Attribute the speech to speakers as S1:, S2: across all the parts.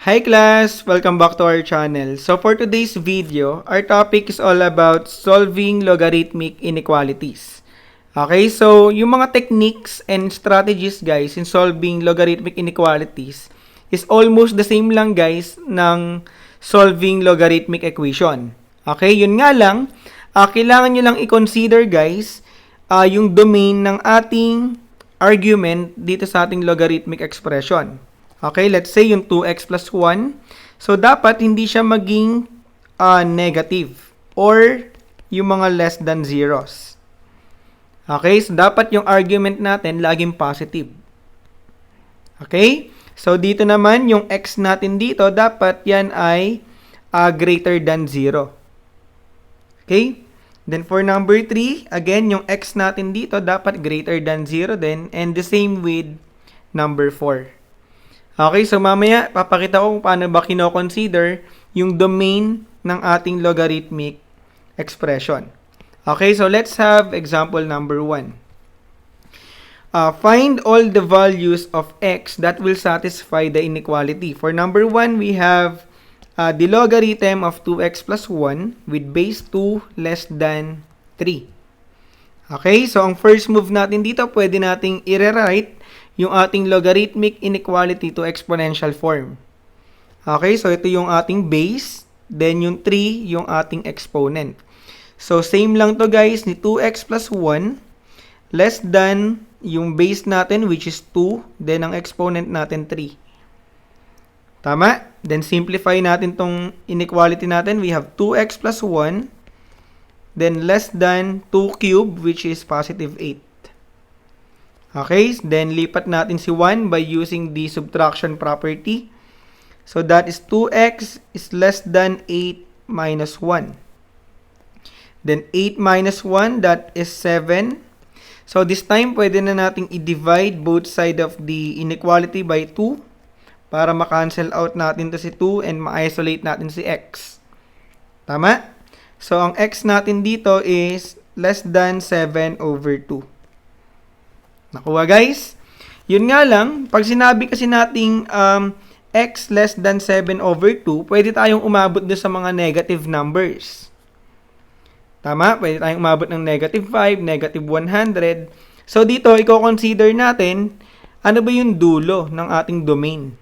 S1: Hi class! Welcome back to our channel. So for today's video, our topic is all about solving logarithmic inequalities. Okay, so yung mga techniques and strategies guys in solving logarithmic inequalities is almost the same lang guys ng solving logarithmic equation. Okay, yun nga lang, kailangan nyo lang i-consider guys yung domain ng ating argument dito sa ating logarithmic expression. Okay, let's say yung 2x plus 1. So, dapat hindi siya maging negative or yung mga less than zeros. Okay, so dapat yung argument natin laging positive. Okay, so dito naman yung x natin dito, dapat yan ay greater than 0. Okay, then for number 3, again, yung x natin dito, dapat greater than 0 din. And the same with number 4. Okay, so mamaya papakita ko kung paano ba kino-consider yung domain ng ating logarithmic expression. Okay, so let's have example number 1. Find all the values of x that will satisfy the inequality. For number 1, we have the logarithm of 2x plus 1 with base 2 less than 3. Okay, so ang first move natin dito, pwede nating i-rewrite yung ating logarithmic inequality to exponential form. Okay, so ito yung ating base, then yung 3 yung ating exponent. So same lang to guys ni 2x plus 1 less than yung base natin which is 2, then ang exponent natin 3. Tama? Then simplify natin tong inequality natin. We have 2x plus 1 then less than 2 cubed which is positive 8. Okay, then lipat natin si 1 by using the subtraction property. So that is 2x is less than 8 minus 1. Then 8 minus 1, that is 7. So this time, pwede na nating i-divide both side of the inequality by 2 para ma-cancel out natin to si 2 and ma-isolate natin si x. Tama? So ang x natin dito is less than 7 over 2. Nakuha guys? Yun nga lang, pag sinabi kasi nating x less than 7 over 2, pwede tayong umabot doon sa mga negative numbers. Tama? Pwede tayong umabot ng negative 5, negative 100. So dito, i-consider natin, ano ba yung dulo ng ating domain?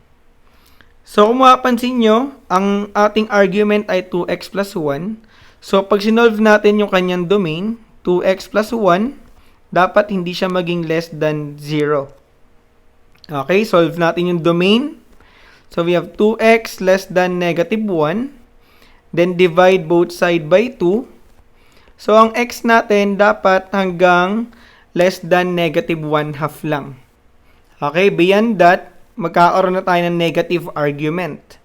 S1: So kung mapapansin nyo, ang ating argument ay 2x plus 1. So pag sinolve natin yung kanyang domain, 2x plus 1, dapat hindi siya maging less than 0. Okay, solve natin yung domain. So we have 2x less than negative 1. Then divide both side by 2. So ang x natin dapat hanggang less than negative 1 half lang. Okay, beyond that, magkakaroon na tayo ng negative argument.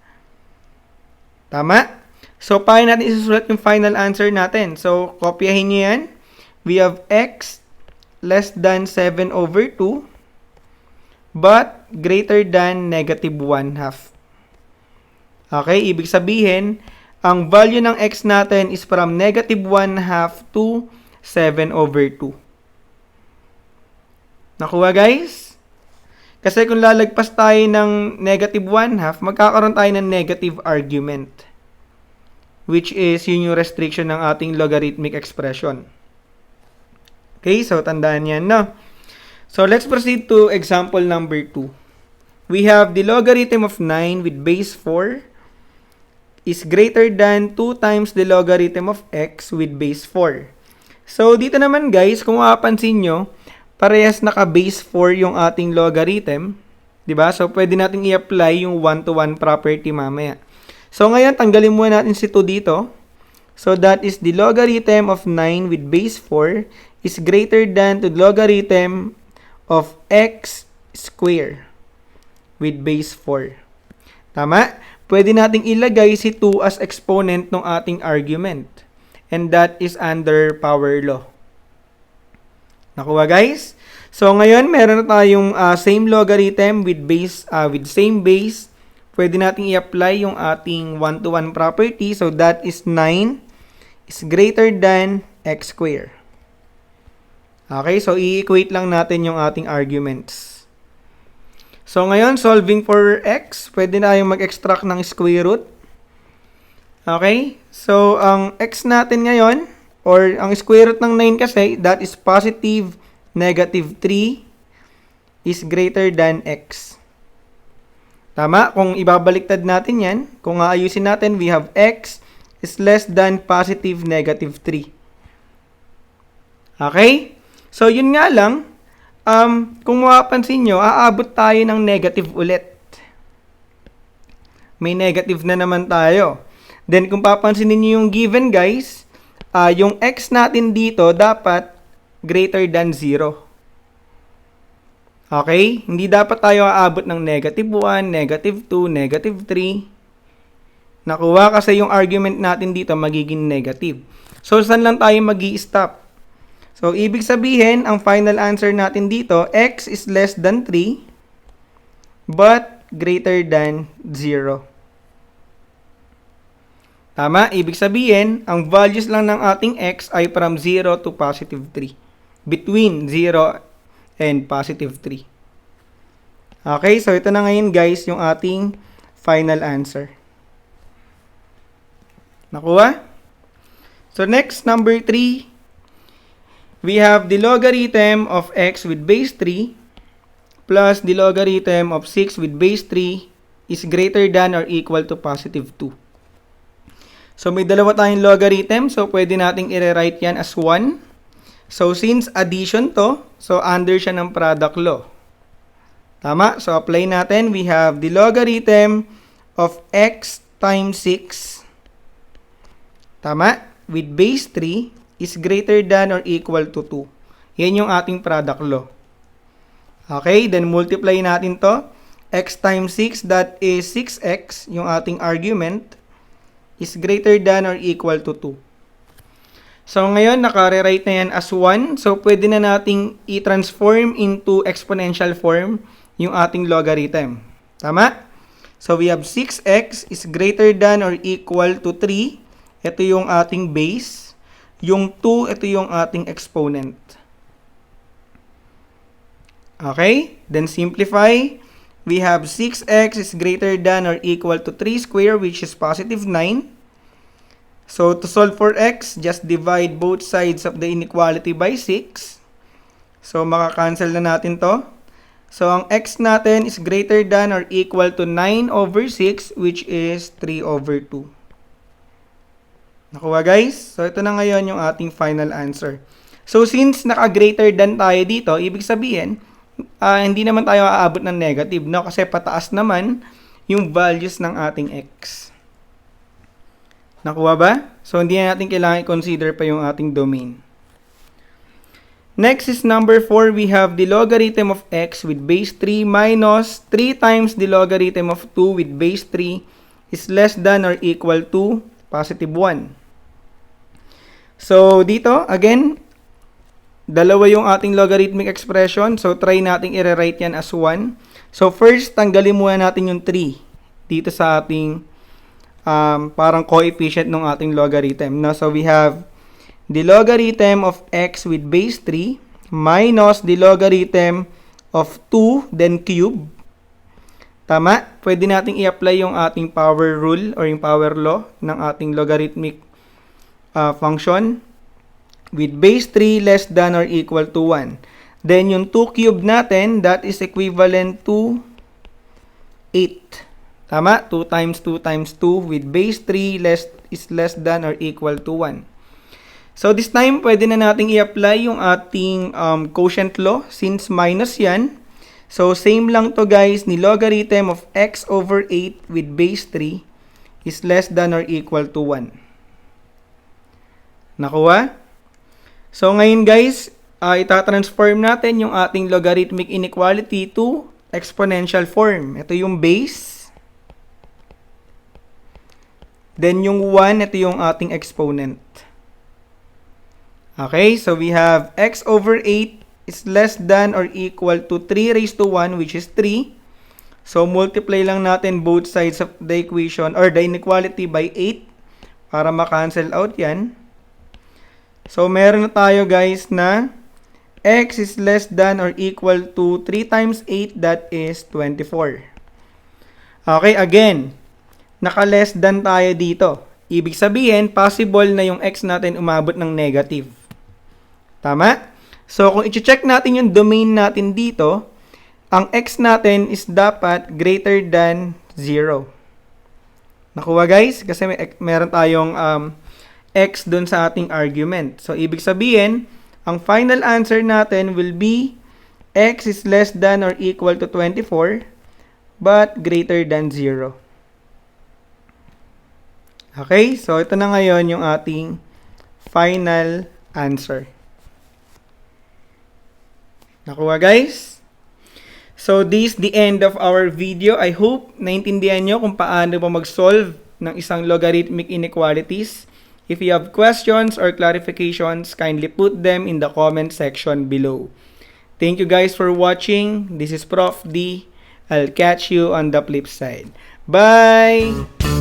S1: Tama? So paano natin isusulat yung final answer natin? So kopyahin nyo yan. We have x less than 7 over 2 but greater than negative 1 half. Okay, ibig sabihin, ang value ng x natin is from negative 1 half to 7 over 2. Nakuha guys? Kasi kung lalagpas tayo ng negative 1 half, magkakaroon tayo ng negative argument, which is yun yung restriction ng ating logarithmic expression. Okay, so tandaan yan, no? So let's proceed to example number 2. We have the logarithm of 9 with base 4 is greater than 2 times the logarithm of x with base 4. So dito naman guys, kung mapapansin nyo, parehas naka-base 4 yung ating logarithm. Diba? So pwede natin i-apply yung 1-to-1 property mamaya. So ngayon, tanggalin muna natin si 2 dito. So that is the logarithm of 9 with base 4 is greater than the logarithm of x square with base 4. Tama? Pwede nating ilagay si 2 as exponent ng ating argument. And that is under power law. Nakuha guys? So ngayon, meron na tayong same logarithm with base with same base. Pwede nating i-apply yung ating 1-to-1 property. So that is 9 is greater than x square. Okay, so i-equate lang natin yung ating arguments. So, ngayon, solving for x, pwede na tayong mag-extract ng square root. Okay? So, ang x natin ngayon, or ang square root ng 9 kasi, that is positive negative 3 is greater than x. Tama? Kung ibabaliktad natin yan, kung aayusin natin, we have x is less than positive negative 3. Okay? So, yun nga lang, kung mapapansin nyo, aabot tayo ng negative ulit. May negative na naman tayo. Then, kung papansinin nyo yung given, guys, yung x natin dito dapat greater than 0. Okay? Hindi dapat tayo aabot ng negative 1, negative 2, negative 3. Nakuha kasi yung argument natin dito magiging negative. So, saan lang tayo mag-i-stop? So, ibig sabihin, ang final answer natin dito, x is less than 3, but greater than 0. Tama? Ibig sabihin, ang values lang ng ating x ay from 0 to positive 3. Between 0 and positive 3. Okay, so ito na ngayon guys, yung ating final answer. Nakuha? So next, number 3. We have the logarithm of x with base 3 plus the logarithm of 6 with base 3 is greater than or equal to positive 2. So, may dalawa tayong logarithm. So, pwede nating i-rewrite yan as 1. So, since addition to, so under siya ng product law. Tama? So, apply natin. We have the logarithm of x times 6. Tama? With base 3 is greater than or equal to 2. Yan yung ating product law. Okay? Then, multiply natin to. X times 6, that is 6x, yung ating argument, is greater than or equal to 2. So, ngayon, naka-rewrite na yan as 1. So, pwede na nating i-transform into exponential form yung ating logarithm. Tama? So, we have 6x is greater than or equal to 3. Ito yung ating base. Yung 2, ito yung ating exponent. Okay? Then, simplify. We have 6x is greater than or equal to 3 square, which is positive 9. So, to solve for x, just divide both sides of the inequality by 6. So, makakancel na natin to. So, ang x natin is greater than or equal to 9 over 6, which is 3 over 2. Nakuha guys? So, ito na ngayon yung ating final answer. So, since naka-greater than tayo dito, ibig sabihin, hindi naman tayo aabot ng negative, no? Kasi pataas naman yung values ng ating x. Nakuha ba? So, hindi na natin kailangan i-consider pa yung ating domain. Next is number 4. We have the logarithm of x with base 3 minus 3 times the logarithm of 2 with base 3 is less than or equal to positive 1. So, dito, again, dalawa yung ating logarithmic expression. So, try nating i-rewrite yan as 1. So, first, tanggalin muna natin yung 3 dito sa ating parang coefficient ng ating logarithm. No? So, we have the logarithm of x with base 3 minus the logarithm of 2, then cube. Tama? Pwede nating i-apply yung ating power rule or yung power law ng ating logarithmic function. With base 3 less than or equal to 1. Then, yung 2 cube natin, that is equivalent to 8. Tama? 2 times 2 times 2 with base 3 is less than or equal to 1. So, this time, pwede na nating i-apply yung ating quotient law since minus yan. So, same lang to guys, ni logarithm of x over 8 with base 3 is less than or equal to 1. Nakuha? So, ngayon guys, itatransform natin yung ating logarithmic inequality to exponential form. Ito yung base. Then, yung 1, ito yung ating exponent. Okay, so we have x over 8 is less than or equal to 3 raised to 1, which is 3. So, multiply lang natin both sides of the equation or the inequality by 8 para ma-cancel out yan. So, meron na tayo guys na x is less than or equal to 3 times 8, that is 24. Okay, again, naka-less than tayo dito. Ibig sabihin, possible na yung x natin umabot ng negative. Tama? So, kung i-check natin yung domain natin dito, ang x natin is dapat greater than 0. Nakuha guys? Kasi meron tayong x dun sa ating argument. So, ibig sabihin, ang final answer natin will be x is less than or equal to 24 but greater than 0. Okay? So, ito na ngayon yung ating final answer. Nakuha guys? So, this is the end of our video. I hope naintindihan nyo kung paano pa mag-solve ng isang logarithmic inequalities. If you have questions or clarifications, kindly put them in the comment section below. Thank you guys for watching. This is Prof D. I'll catch you on the flip side. Bye!